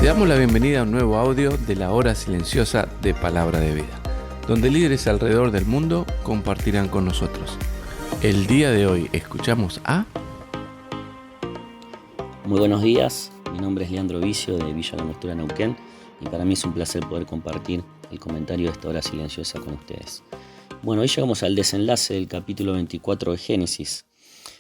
Te damos la bienvenida a un nuevo audio de la hora silenciosa de Palabra de Vida, donde líderes alrededor del mundo compartirán con nosotros. El día de hoy escuchamos a... Muy buenos días, mi nombre es Leandro Vicio de Villa Langostura, Neuquén, y para mí es un placer poder compartir el comentario de esta hora silenciosa con ustedes. Bueno, hoy llegamos al desenlace del capítulo 24 de Génesis.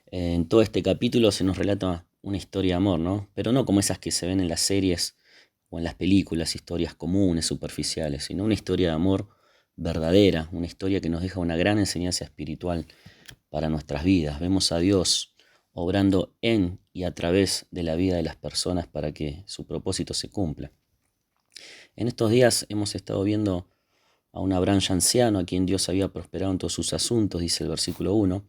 En todo este capítulo se nos relata una historia de amor, ¿no? Pero no como esas que se ven en las series o en las películas, historias comunes, superficiales, sino una historia de amor verdadera, una historia que nos deja una gran enseñanza espiritual para nuestras vidas. Vemos a Dios obrando en y a través de la vida de las personas para que su propósito se cumpla. En estos días hemos estado viendo a un Abraham ya anciano, a quien Dios había prosperado en todos sus asuntos, dice el versículo 1,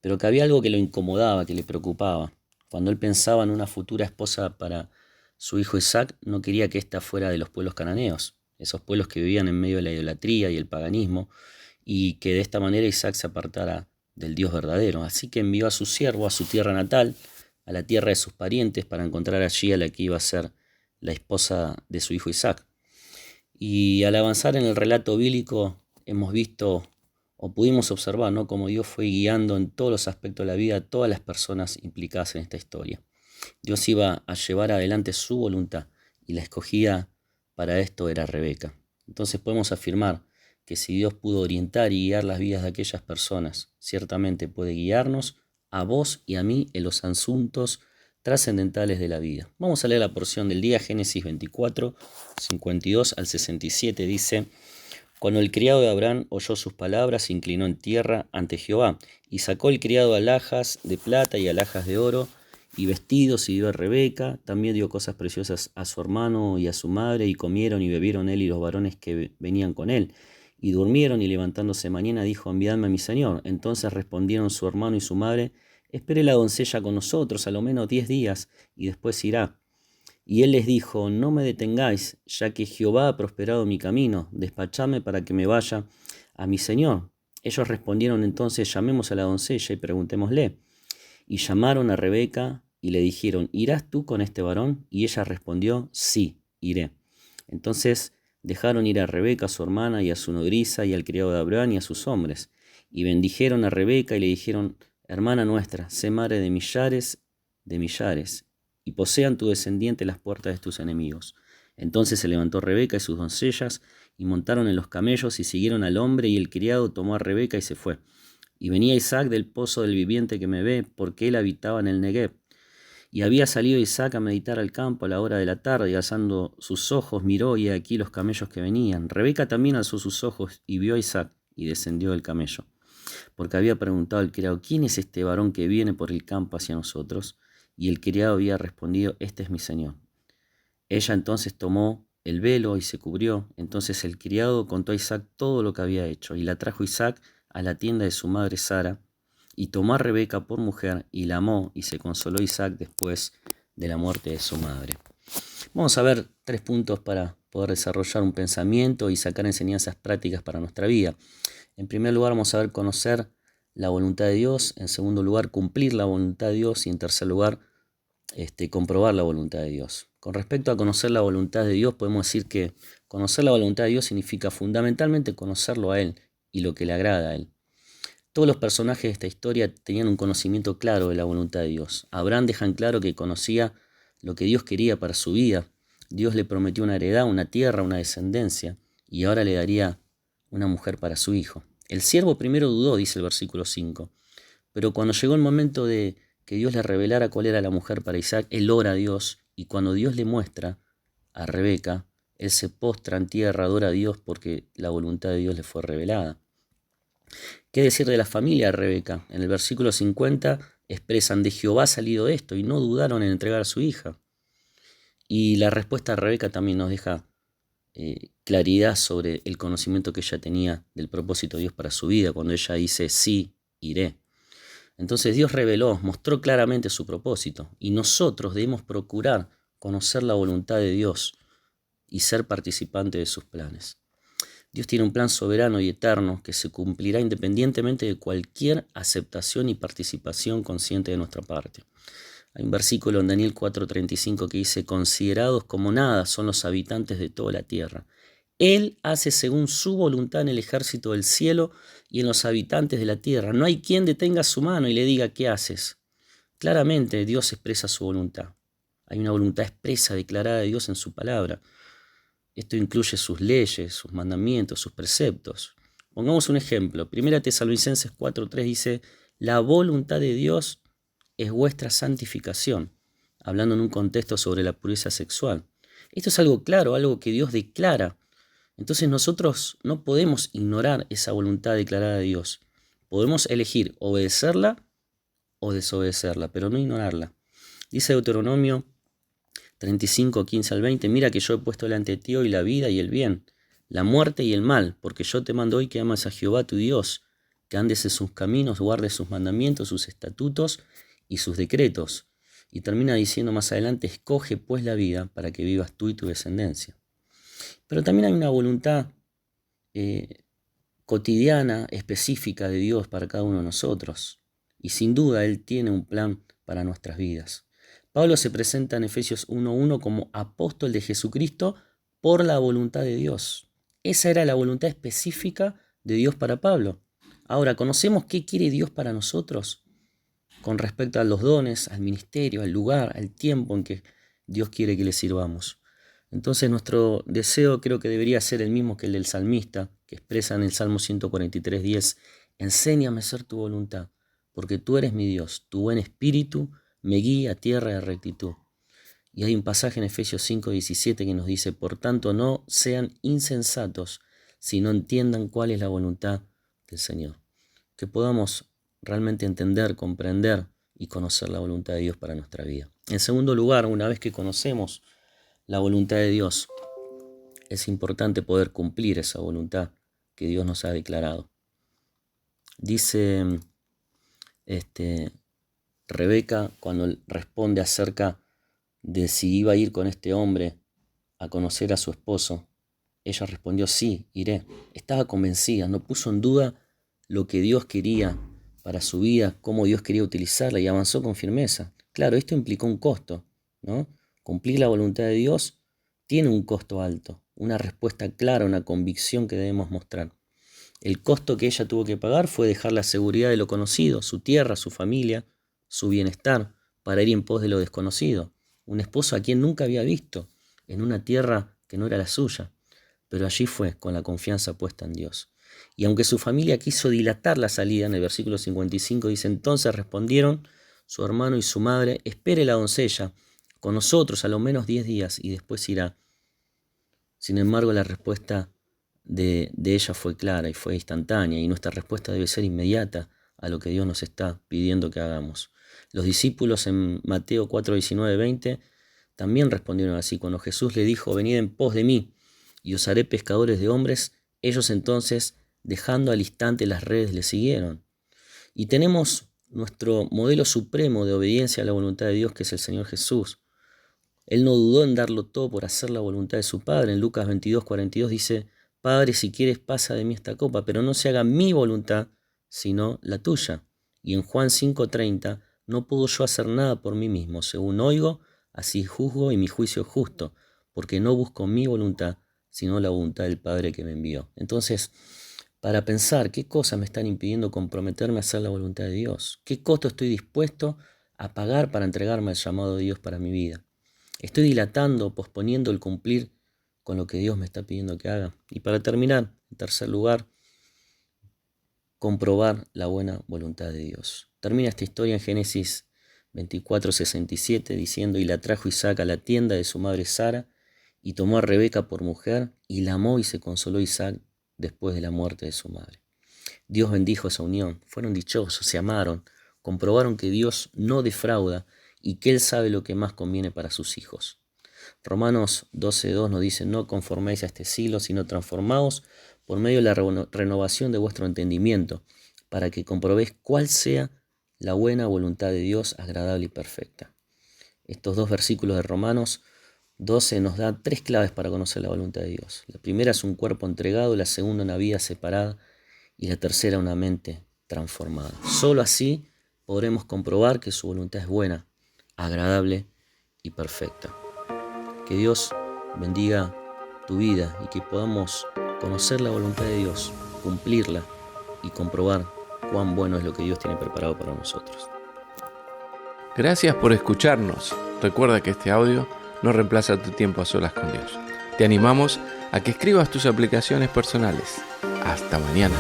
pero que había algo que lo incomodaba, que le preocupaba. Cuando él pensaba en una futura esposa para su hijo Isaac, no quería que ésta fuera de los pueblos cananeos, esos pueblos que vivían en medio de la idolatría y el paganismo, y que de esta manera Isaac se apartara del Dios verdadero. Así que envió a su siervo a su tierra natal, a la tierra de sus parientes, para encontrar allí a la que iba a ser la esposa de su hijo Isaac. Y al avanzar en el relato bíblico hemos visto o pudimos observar, ¿no?, cómo Dios fue guiando en todos los aspectos de la vida a todas las personas implicadas en esta historia. Dios iba a llevar adelante su voluntad y la escogida para esto era Rebeca. Entonces podemos afirmar que si Dios pudo orientar y guiar las vidas de aquellas personas, ciertamente puede guiarnos a vos y a mí en los asuntos trascendentales de la vida. Vamos a leer la porción del día, Génesis 24, 52 al 67, dice: Cuando el criado de Abraham oyó sus palabras, se inclinó en tierra ante Jehová, y sacó el criado alhajas de plata y alhajas de oro, y vestidos, y dio a Rebeca. También dio cosas preciosas a su hermano y a su madre, y comieron y bebieron él y los varones que venían con él. Y durmieron, y levantándose mañana dijo: enviadme a mi señor. Entonces respondieron su hermano y su madre: espere la doncella con nosotros a lo menos 10 días, y después irá. Y él les dijo: no me detengáis, ya que Jehová ha prosperado mi camino, despachadme para que me vaya a mi señor. Ellos respondieron entonces: llamemos a la doncella y preguntémosle. Y llamaron a Rebeca y le dijeron: ¿irás tú con este varón? Y ella respondió: sí, iré. Entonces dejaron ir a Rebeca, su hermana, y a su nodriza, y al criado de Abraham, y a sus hombres. Y bendijeron a Rebeca y le dijeron: hermana nuestra, sé madre de millares, y posean tu descendiente las puertas de tus enemigos. Entonces se levantó Rebeca y sus doncellas, y montaron en los camellos, y siguieron al hombre, y el criado tomó a Rebeca y se fue. Y venía Isaac del pozo del viviente que me ve, porque él habitaba en el Negev. Y había salido Isaac a meditar al campo a la hora de la tarde, y alzando sus ojos miró, y aquí los camellos que venían. Rebeca también alzó sus ojos y vio a Isaac, y descendió del camello. Porque había preguntado al criado: ¿quién es este varón que viene por el campo hacia nosotros? Y el criado había respondido: este es mi señor. Ella entonces tomó el velo y se cubrió. Entonces el criado contó a Isaac todo lo que había hecho, y la trajo Isaac a la tienda de su madre Sara, y tomó a Rebeca por mujer, y la amó, y se consoló Isaac después de la muerte de su madre. Vamos a ver 3 puntos para poder desarrollar un pensamiento y sacar enseñanzas prácticas para nuestra vida. En primer lugar, vamos a ver conocer la voluntad de Dios. En segundo lugar, cumplir la voluntad de Dios. Y en tercer lugar, comprobar la voluntad de Dios. Con respecto a conocer la voluntad de Dios, podemos decir que conocer la voluntad de Dios significa fundamentalmente conocerlo a Él y lo que le agrada a Él. Todos los personajes de esta historia tenían un conocimiento claro de la voluntad de Dios. Abraham deja en claro que conocía lo que Dios quería para su vida. Dios le prometió una heredad, una tierra, una descendencia, y ahora le daría una mujer para su hijo. El siervo primero dudó, dice el versículo 5, pero cuando llegó el momento de que Dios le revelara cuál era la mujer para Isaac, él ora a Dios, y cuando Dios le muestra a Rebeca, él se postra en tierra, adora a Dios porque la voluntad de Dios le fue revelada. ¿Qué decir de la familia de Rebeca? En el versículo 50 expresan: de Jehová ha salido esto, y no dudaron en entregar a su hija. Y la respuesta de Rebeca también nos deja claridad sobre el conocimiento que ella tenía del propósito de Dios para su vida, cuando ella dice: sí, iré. Entonces Dios reveló, mostró claramente su propósito, y nosotros debemos procurar conocer la voluntad de Dios y ser participantes de sus planes. Dios tiene un plan soberano y eterno que se cumplirá independientemente de cualquier aceptación y participación consciente de nuestra parte. Hay un versículo en Daniel 4:35 que dice: considerados como nada son los habitantes de toda la tierra. Él hace según su voluntad en el ejército del cielo y en los habitantes de la tierra. No hay quien detenga su mano y le diga: ¿qué haces? Claramente Dios expresa su voluntad. Hay una voluntad expresa, declarada de Dios en su palabra. Esto incluye sus leyes, sus mandamientos, sus preceptos. Pongamos un ejemplo. 1 Tesalonicenses 4:3 dice: la voluntad de Dios es vuestra santificación, hablando en un contexto sobre la pureza sexual. Esto es algo claro, algo que Dios declara. Entonces nosotros no podemos ignorar esa voluntad declarada de Dios. Podemos elegir obedecerla o desobedecerla, pero no ignorarla. Dice Deuteronomio 35:15-20: mira que yo he puesto delante de ti hoy la vida y el bien, la muerte y el mal, porque yo te mando hoy que ames a Jehová tu Dios, que andes en sus caminos, guardes sus mandamientos, sus estatutos y sus decretos. Y termina diciendo más adelante: escoge pues la vida para que vivas tú y tu descendencia. Pero también hay una voluntad cotidiana, específica de Dios para cada uno de nosotros. Y sin duda Él tiene un plan para nuestras vidas. Pablo se presenta en Efesios 1:1 como apóstol de Jesucristo por la voluntad de Dios. Esa era la voluntad específica de Dios para Pablo. Ahora, ¿conocemos qué quiere Dios para nosotros? Con respecto a los dones, al ministerio, al lugar, al tiempo en que Dios quiere que le sirvamos. Entonces nuestro deseo creo que debería ser el mismo que el del salmista, que expresa en el Salmo 143:10: enséñame a hacer tu voluntad, porque tú eres mi Dios, tu buen espíritu me guía a tierra de rectitud. Y hay un pasaje en Efesios 5:17 que nos dice: por tanto no sean insensatos, sino entiendan cuál es la voluntad del Señor. Que podamos realmente entender, comprender y conocer la voluntad de Dios para nuestra vida. En segundo lugar, una vez que conocemos la voluntad de Dios, es importante poder cumplir esa voluntad que Dios nos ha declarado. Dice Rebeca, cuando responde acerca de si iba a ir con este hombre a conocer a su esposo, ella respondió: sí, iré. Estaba convencida, no puso en duda lo que Dios quería para su vida, cómo Dios quería utilizarla, y avanzó con firmeza. Claro, esto implicó un costo, ¿no? Cumplir la voluntad de Dios tiene un costo alto, una respuesta clara, una convicción que debemos mostrar. El costo que ella tuvo que pagar fue dejar la seguridad de lo conocido, su tierra, su familia, su bienestar, para ir en pos de lo desconocido. Un esposo a quien nunca había visto, en una tierra que no era la suya, pero allí fue con la confianza puesta en Dios. Y aunque su familia quiso dilatar la salida, en el versículo 55 dice: entonces respondieron su hermano y su madre: espere la doncella con nosotros a lo menos 10 días y después irá. Sin embargo, la respuesta de ella fue clara y fue instantánea, y nuestra respuesta debe ser inmediata a lo que Dios nos está pidiendo que hagamos. Los discípulos en Mateo 4:19-20 también respondieron así. Cuando Jesús le dijo: venid en pos de mí y os haré pescadores de hombres, ellos entonces, dejando al instante las redes, le siguieron. Y tenemos nuestro modelo supremo de obediencia a la voluntad de Dios, que es el Señor Jesús. Él no dudó en darlo todo por hacer la voluntad de su Padre. En Lucas 22:42 dice: Padre, si quieres pasa de mí esta copa, pero no se haga mi voluntad, sino la tuya. Y en Juan 5:30: no puedo yo hacer nada por mí mismo, según oigo, así juzgo, y mi juicio es justo, porque no busco mi voluntad, sino la voluntad del Padre que me envió. Entonces, para pensar qué cosas me están impidiendo comprometerme a hacer la voluntad de Dios, qué costo estoy dispuesto a pagar para entregarme al llamado de Dios para mi vida. Estoy dilatando, posponiendo el cumplir con lo que Dios me está pidiendo que haga. Y para terminar, en tercer lugar, comprobar la buena voluntad de Dios. Termina esta historia en Génesis 24:67 diciendo: y la trajo Isaac a la tienda de su madre Sara, y tomó a Rebeca por mujer, y la amó, y se consoló Isaac después de la muerte de su madre. Dios bendijo esa unión, fueron dichosos, se amaron, comprobaron que Dios no defrauda y que Él sabe lo que más conviene para sus hijos. Romanos 12:2 nos dice: no conforméis a este siglo, sino transformaos por medio de la renovación de vuestro entendimiento, para que comprobéis cuál sea la buena voluntad de Dios, agradable y perfecta. Estos dos versículos de Romanos 12 nos dan 3 claves para conocer la voluntad de Dios. La primera es un cuerpo entregado, la segunda una vida separada y la tercera una mente transformada. Solo así podremos comprobar que su voluntad es buena, agradable y perfecta. Que Dios bendiga tu vida y que podamos conocer la voluntad de Dios, cumplirla y comprobar cuán bueno es lo que Dios tiene preparado para nosotros. Gracias por escucharnos. Recuerda que este audio no reemplaza tu tiempo a solas con Dios. Te animamos a que escribas tus aplicaciones personales. Hasta mañana.